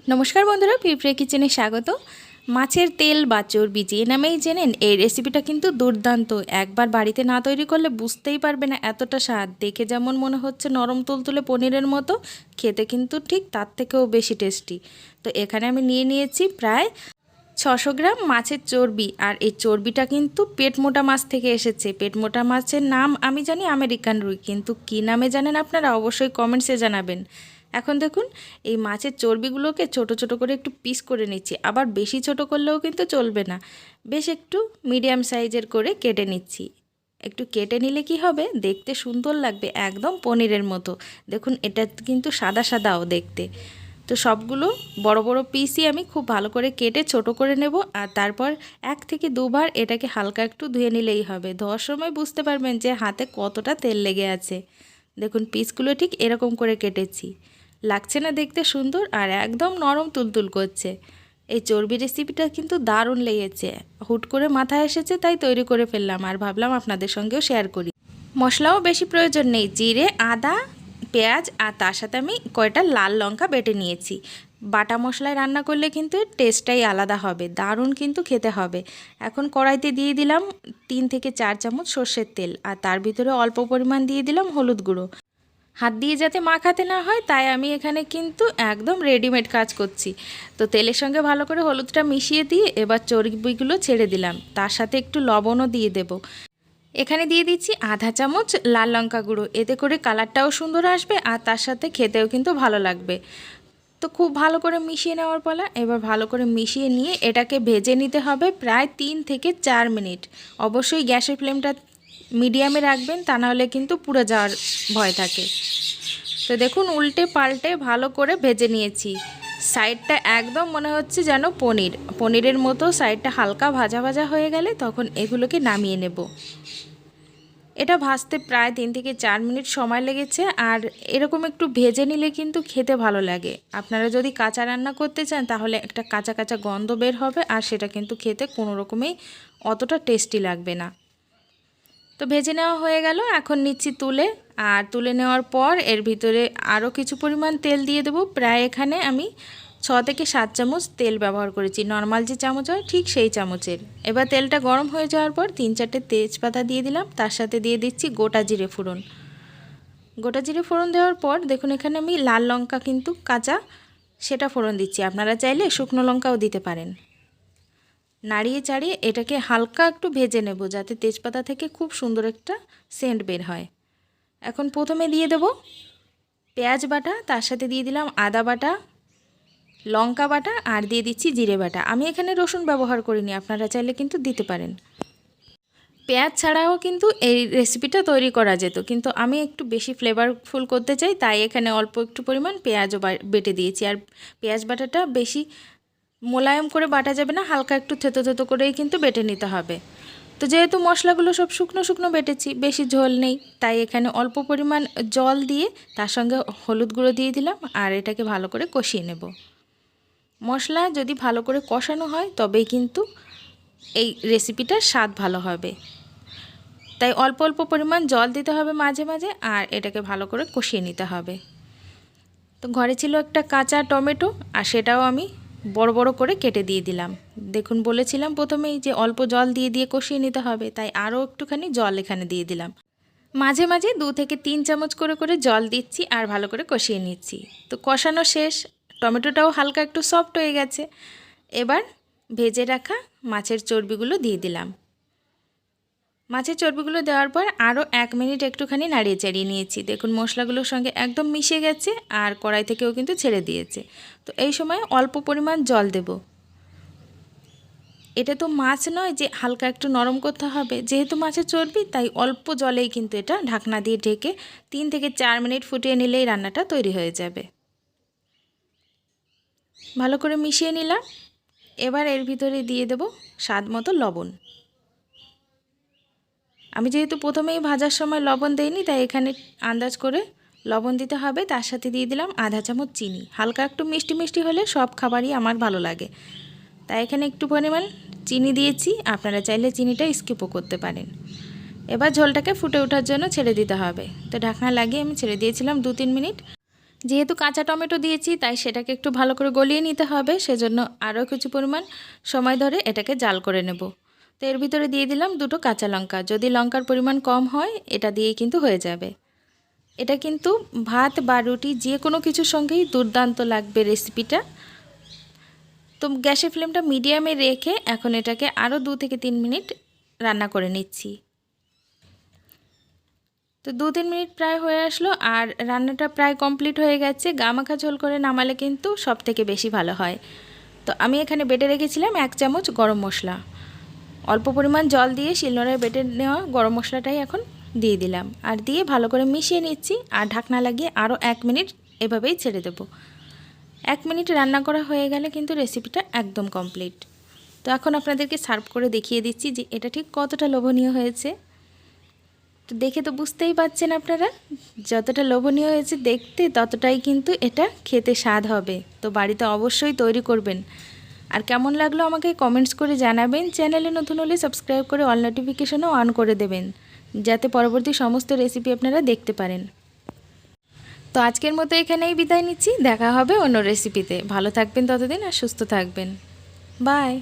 নমস্কার বন্ধুরা, পিঁপড়ে কিচেনে স্বাগত। মাছের তেল বা চর্বি যে নামেই জেনেন, এই রেসিপিটা কিন্তু দুর্দান্ত। একবার বাড়িতে না তৈরি করলে বুঝতেই পারবে না এতটা স্বাদ। দেখে যেমন মনে হচ্ছে নরম তুলতুলে পনিরের মতো, খেতে কিন্তু ঠিক তার থেকেও বেশি টেস্টি। তো এখানে আমি নিয়েছি প্রায় 600 গ্রাম মাছের চর্বি। আর এই চর্বিটা কিন্তু পেট মোটা মাছ থেকে এসেছে। পেট মোটা মাছের নাম আমি জানি আমেরিকান রুই, কিন্তু কী নামে জানেন আপনারা অবশ্যই কমেন্টসে জানাবেন। এখন দেখুন, এই মাছের চর্বিগুলোকে ছোট ছোট করে একটু পিস করে নিচ্ছি। আবার বেশি ছোট করলেও কিন্তু চলবে না, বেশ একটু মিডিয়াম সাইজের করে কেটে নিচ্ছি। একটু কেটে নিলে কি হবে, দেখতে সুন্দর লাগবে, একদম পনিরের মতো। দেখুন, এটা কিন্তু সাদা সাদাও দেখতে। তো সবগুলো বড় বড় পিসই আমি খুব ভালো করে কেটে ছোট করে নেব। আর তারপর 1 থেকে 2 বার এটাকে হালকা একটু ধুয়ে নিলেই হবে। ধোয়ার সময় বুঝতে পারবেন যে হাতে কতটা তেল লেগে আছে। দেখুন, পিসগুলো ঠিক এরকম করে কেটেছি। লাগছে না দেখতে সুন্দর, আর একদম নরম তুলতুল করছে। এই চর্বি রেসিপিটা কিন্তু দারুণ লেগেছে। হুট করে মাথায় এসেছে, তাই তৈরি করে ফেললাম, আর ভাবলাম আপনাদের সঙ্গেও শেয়ার করি। মশলাও বেশি প্রয়োজন নেই, জিরে, আদা, পেঁয়াজ, আর তার সাথে আমি কয়টা লাল লঙ্কা বেটে নিয়েছি। বাটা মশলায় রান্না করলে কিন্তু টেস্টটাই আলাদা হবে, দারুণ কিন্তু খেতে হবে। এখন কড়াইতে দিয়ে দিলাম 3 থেকে 4 চামচ সর্ষের তেল, আর তার ভিতরে অল্প পরিমাণ দিয়ে দিলাম হলুদ গুঁড়ো। হাত দিয়ে যাতে মাখাতে না হয়, তাই আমি এখানে কিন্তু একদম রেডিমেড কাজ করছি। তো তেলের সঙ্গে ভালো করে হলুদটা মিশিয়ে দিয়ে এবার চর্বিগুলো ছেড়ে দিলাম। তার সাথে একটু লবণও দিয়ে দেব। এখানে দিয়ে দিচ্ছি আধা চামচ লাল লঙ্কা গুঁড়ো, এতে করে কালারটাও সুন্দর আসবে, আর তার সাথে খেতেও কিন্তু ভালো লাগবে। তো খুব ভালো করে মিশিয়ে নেওয়ার পালা। এবার ভালো করে মিশিয়ে নিয়ে এটাকে ভেজে নিতে হবে প্রায় 3 থেকে 4 মিনিট। অবশ্যই গ্যাসের ফ্লেমটা মিডিয়ামে রাখবেন, তা নাহলে কিন্তু পুড়ে যাওয়ার ভয় থাকে। তো দেখুন, উল্টে পাল্টে ভালো করে ভেজে নিয়েছি। সাইডটা একদম মনে হচ্ছে যেন পনিরের মতো সাইডটা হালকা ভাজা ভাজা হয়ে গেলে তখন এগুলোকে নামিয়ে নেব। এটা ভাজতে প্রায় 3 থেকে 4 মিনিট সময় লেগেছে। আর এরকম একটু ভেজে নিলে কিন্তু খেতে ভালো লাগে। আপনারা যদি কাঁচা রান্না করতে চান তাহলে একটা কাঁচা কাঁচা গন্ধ বের হবে, আর সেটা কিন্তু খেতে কোনো রকমেই অতটা টেস্টি লাগবে না। তো ভেজে নেওয়া হয়ে গেল, এখন নিচ্ছি তুলে। আর তুলে নেওয়ার পর এর ভিতরে আরও কিছু পরিমাণ তেল দিয়ে দেবো। প্রায় এখানে আমি 6 থেকে 7 চামচ তেল ব্যবহার করেছি, নর্মাল যে চামচ হয় ঠিক সেই চামচের। এবার তেলটা গরম হয়ে যাওয়ার পর 3-4টে তেজপাতা দিয়ে দিলাম, তার সাথে দিয়ে দিচ্ছি গোটা জিরে ফোড়ন। গোটা জিরে ফোড়ন দেওয়ার পর দেখুন, এখানে আমি লাল লঙ্কা কিন্তু কাঁচা সেটা ফোড়ন দিচ্ছি। আপনারা চাইলে শুকনো লঙ্কাও দিতে পারেন। নাড়িয়ে চাড়িয়ে এটাকে হালকা একটু ভেজে নেব, যাতে তেজপাতা থেকে খুব সুন্দর একটা সেন্ট বের হয়। এখন প্রথমে দিয়ে দেব পেঁয়াজ বাটা, তার সাথে দিয়ে দিলাম আদা বাটা, লঙ্কা বাটা, আর দিয়ে দিচ্ছি জিরে বাটা। আমি এখানে রসুন ব্যবহার করিনি, আপনারা চাইলে কিন্তু দিতে পারেন। পেঁয়াজ ছাড়াও কিন্তু এই রেসিপিটা তৈরি করা যেত, কিন্তু আমি একটু বেশি ফ্লেভারফুল করতে চাই, তাই এখানে অল্প একটু পরিমাণ পেঁয়াজও বেটে দিয়েছি। আর পেঁয়াজ বাটাটা বেশি মোলায়েম করে বাটা যাবে না, হালকা একটু থেতো থেতো করেই কিন্তু বেটে নিতে হবে। তো যেহেতু মশলাগুলো সব শুকনো শুকনো বেটেছি, বেশি ঝোল নেই, তাই এখানে অল্প পরিমাণ জল দিয়ে তার সঙ্গে হলুদ গুঁড়ো দিয়ে দিলাম, আর এটাকে ভালো করে কষিয়ে নেব। মশলা যদি ভালো করে কষানো হয় তবেই কিন্তু এই রেসিপিটার স্বাদ ভালো হবে। তাই অল্প অল্প পরিমাণ জল দিতে হবে মাঝে মাঝে, আর এটাকে ভালো করে কষিয়ে নিতে হবে। তো ঘরে ছিল একটা কাঁচা টমেটো, আর সেটাও আমি বড় বড় করে কেটে দিয়ে দিলাম। দেখুন, বলেছিলাম প্রথমেই যে অল্প জল দিয়ে দিয়ে কষিয়ে নিতে হবে, তাই আরও একটুখানি জল এখানে দিয়ে দিলাম। মাঝে মাঝে 2 থেকে 3 চামচ করে জল দিচ্ছি, আর ভালো করে কষিয়ে নিচ্ছি। তো কষানো শেষ, টমেটোটাও হালকা একটু সফট হয়ে গেছে। এবার ভেজে রাখা মাছের চর্বিগুলো দিয়ে দিলাম। মাছের চর্বিগুলো দেওয়ার পর আরও 1 মিনিট একটুখানি নাড়িয়ে চাড়িয়ে নিয়েছি। দেখুন, মশলাগুলোর সঙ্গে একদম মিশে গেছে, আর কড়াই থেকেও কিন্তু ছেড়ে দিয়েছে। তো এই সময় অল্প পরিমাণ জল দেব। এটা তো মাছ নয় যে হালকা একটু নরম করতে হবে, যেহেতু মাছের চর্বি, তাই অল্প জলেই কিন্তু এটা ঢাকনা দিয়ে ঢেকে 3 থেকে 4 মিনিট ফুটিয়ে নিলেই রান্নাটা তৈরি হয়ে যাবে। ভালো করে মিশিয়ে নিলাম। এবার এর ভিতরে দিয়ে দেব স্বাদ মতো লবণ। আমি যেহেতু প্রথমেই ভাজার সময় লবণ দেইনি, তাই এখানে আন্দাজ করে লবণ দিতে হবে। তার সাথে দিয়ে দিলাম আধা চামচ চিনি। হালকা একটু মিষ্টি মিষ্টি হলে সব খাবারই আমার ভালো লাগে, তাই এখানে একটু পরিমাণ চিনি দিয়েছি। আপনারা চাইলে চিনিটা স্কিপও করতে পারেন। এবার ঝোলটাকে ফুটে ওঠার জন্য ছেড়ে দিতে হবে। তো ঢাকনা লাগিয়ে আমি ছেড়ে দিয়েছিলাম 2-3 মিনিট। যেহেতু কাঁচা টমেটো দিয়েছি তাই সেটাকে একটু ভালো করে গলিয়ে নিতে হবে, সেজন্য আরও কিছু পরিমাণ সময় ধরে এটাকে জাল করে নেব। তো এর ভিতরে দিয়ে দিলাম 2টো কাঁচা লঙ্কা। যদি লঙ্কার পরিমাণ কম হয় এটা দিয়েই কিন্তু হয়ে যাবে। এটা কিন্তু ভাত বা রুটি যে কোনো কিছুর সঙ্গেই দুর্দান্ত লাগবে রেসিপিটা। তো গ্যাসের ফ্লেমটা মিডিয়ামে রেখে এখন এটাকে আরও 2 থেকে 3 মিনিট রান্না করে নিচ্ছি। তো 2-3 মিনিট প্রায় হয়ে আসলো আর রান্নাটা প্রায় কমপ্লিট হয়ে গেছে। গামাখা ঝোল করে নামালে কিন্তু সব থেকে বেশি ভালো হয়। তো আমি এখানে বেটে রেখেছিলাম 1 চামচ গরম মশলা। অল্প পরিমাণ জল দিয়ে শিলনোড়ায় বেটে নেওয়া গরম মশলাটাই এখন দিয়ে দিলাম আর দিয়ে ভালো করে মিশিয়ে নিচ্ছি আর ঢাকনা লাগিয়ে আরও 1 মিনিট এভাবেই ছেড়ে দেব। 1 মিনিট রান্না করা হয়ে গেলে কিন্তু রেসিপিটা একদম কমপ্লিট। তো এখন আপনাদেরকে সার্ভ করে দেখিয়ে দিচ্ছি যে এটা ঠিক কতটা লোভনীয় হয়েছে। তো দেখে তো বুঝতেই পারছেন আপনারা, যতটা লোভনীয় হয়েছে দেখতে ততটাই কিন্তু এটা খেতে স্বাদ হবে। তো বাড়িতে অবশ্যই তৈরি করবেন। আর কেমন লাগলো আমাকে কমেন্টস করে জানাবেন। চ্যানেলে নতুন হলে সাবস্ক্রাইব করে অল নোটিফিকেশনও অন করে দেবেন, যাতে পরবর্তী সমস্ত রেসিপি আপনারা দেখতে পারেন। তো আজকের মতো এখানেই বিদায় নিচ্ছি, দেখা হবে অন্য রেসিপিতে। ভালো থাকবেন ততদিন আর সুস্থ থাকবেন। বাই।